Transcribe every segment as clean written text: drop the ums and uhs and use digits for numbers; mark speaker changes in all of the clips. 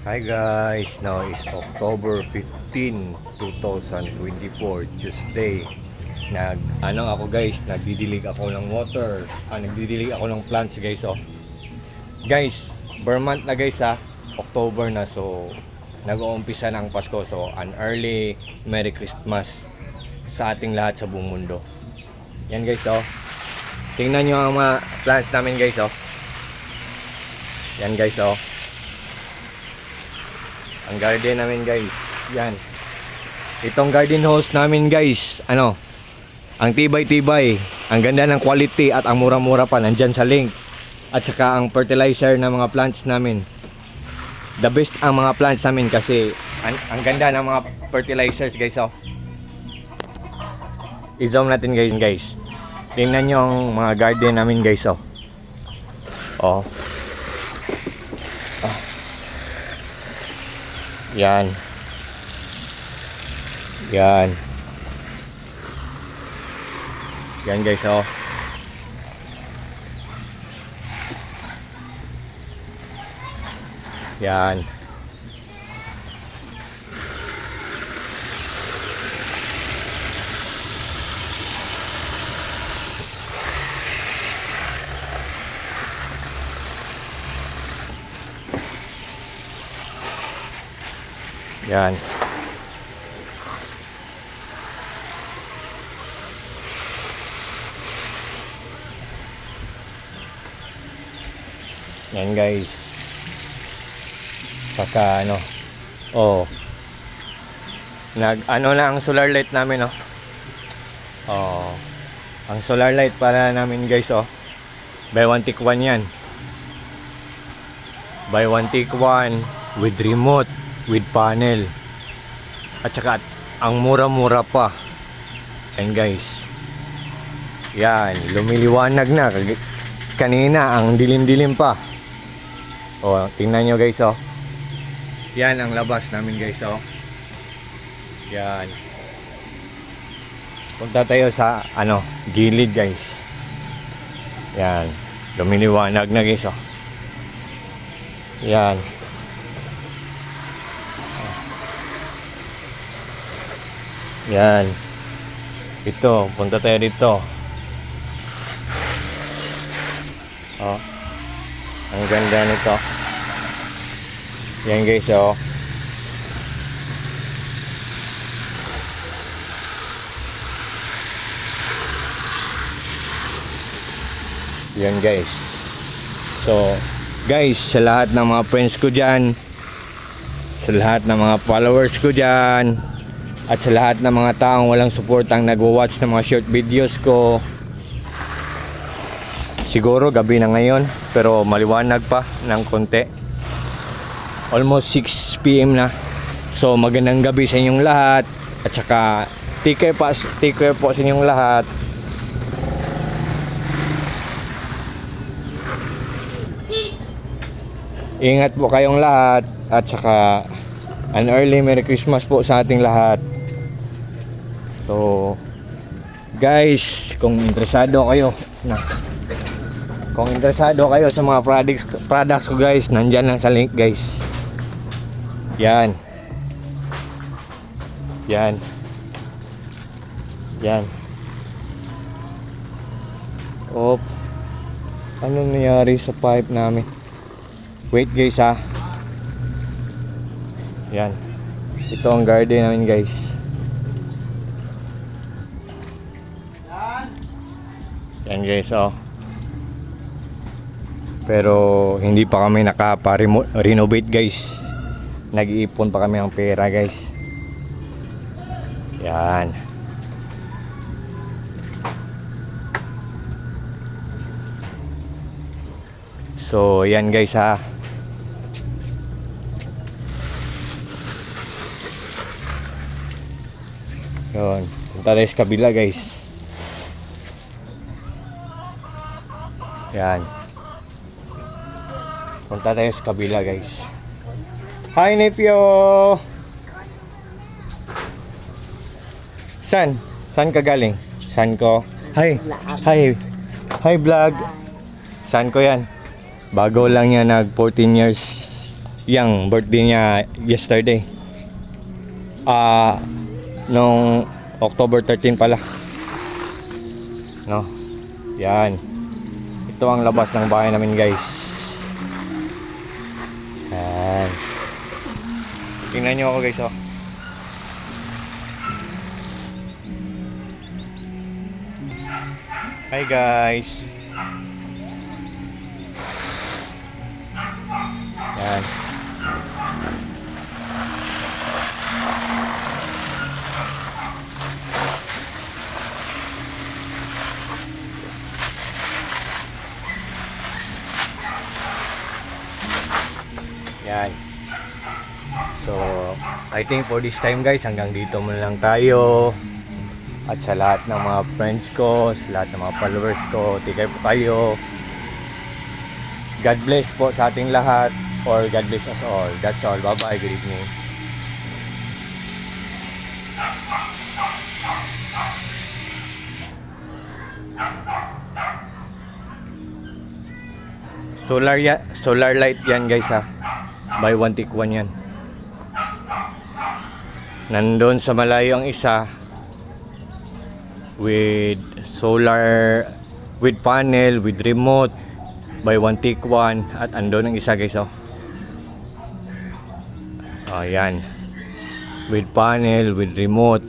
Speaker 1: Hi guys, now is October 15, 2024, Tuesday. Ako guys, nagdidilig ako ng water. Nagdidilig ako ng plants guys, oh. Guys, Vermont na guys October na, so nag-uumpisa ng Pasko. So an early Merry Christmas sa ating lahat sa buong mundo. Yan guys, oh. Tingnan nyo ang mga plants namin guys, oh. Yan guys, oh. Ang garden namin guys, yan. Itong garden hose namin guys, ang tibay-tibay, ang ganda ng quality at ang mura-mura pa, nandyan sa link. At saka ang fertilizer ng mga plants namin, the best ang mga plants namin kasi ang ganda ng mga fertilizers guys, oh. I-zoom natin guys. Tingnan nyo ang mga garden namin guys, oh. Oh. Yan. Yan. Yan guys, oh. Yan. Yan. Yan guys. Saka oh. Na ang solar light namin, oh. Oh. Ang solar light para namin guys, oh. Buy one take one yan. Buy one take one with remote, with panel. At saka ang mura-mura pa. And guys, yan, lumiliwanag na. Kanina ang dilim-dilim pa. Oh, tingnan nyo guys, oh. Yan ang labas namin guys, oh. Yan. Punta tayo sa gilid guys. Yan, lumiliwanag na guys, oh. Yan. Yan. Ito, punta tayo dito. Oh. Ang ganda nito. Yan guys, oh. Yan guys. So, guys, sa lahat ng mga friends ko dyan, sa lahat ng mga followers ko dyan, at sa lahat ng mga taong walang suportang nagwo-watch ng mga short videos ko, siguro gabi na ngayon pero maliwanag pa ng konti, almost 6 PM na. So magandang gabi sa inyong lahat, at saka take care po sa inyong lahat. Ingat po kayong lahat, at saka an early Merry Christmas po sa ating lahat. So guys, kung interesado kayo sa mga products ko guys, nandyan lang sa link guys. Yan. Yan. Yan. Op. Anong nangyari sa pipe namin? Wait guys, Yan. Ito ang garden namin guys. Yan guys, oh. Pero hindi pa kami nakapa-renovate guys. Nag-iipon pa kami ng pera guys. Yan. So yan guys, Yun. Punta tayo sa kabila guys. Yan. Punta tayo sa kabila guys. Hi Nepio! Saan ka galing? Saan ko? Hi! Hi! Hi vlog! Saan ko yan? Bago lang yan, nag 14 years Yang birthday niya yesterday. Nung October 13 pala. No. Yan. Ito ang labas ng bahay namin, guys. Yan. Tingnan niyo ako, guys, oh. Hi, guys. Yan. Yan. So, I think for this time, guys, hanggang dito muna lang tayo. At sa lahat ng mga friends ko, sa lahat ng mga followers ko, take care po kayo. God bless po sa ating lahat, or God bless us all. That's all. Bye-bye. Good evening. Solar light yan, guys, ha. Buy one take one yan. Nandun sa malayo ang isa with solar, with panel, with remote, buy one take one. At andun ang isa, guys, oh. Ayan, with panel, with remote,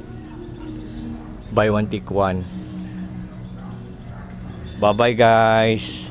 Speaker 1: buy one take one. Bye bye, guys.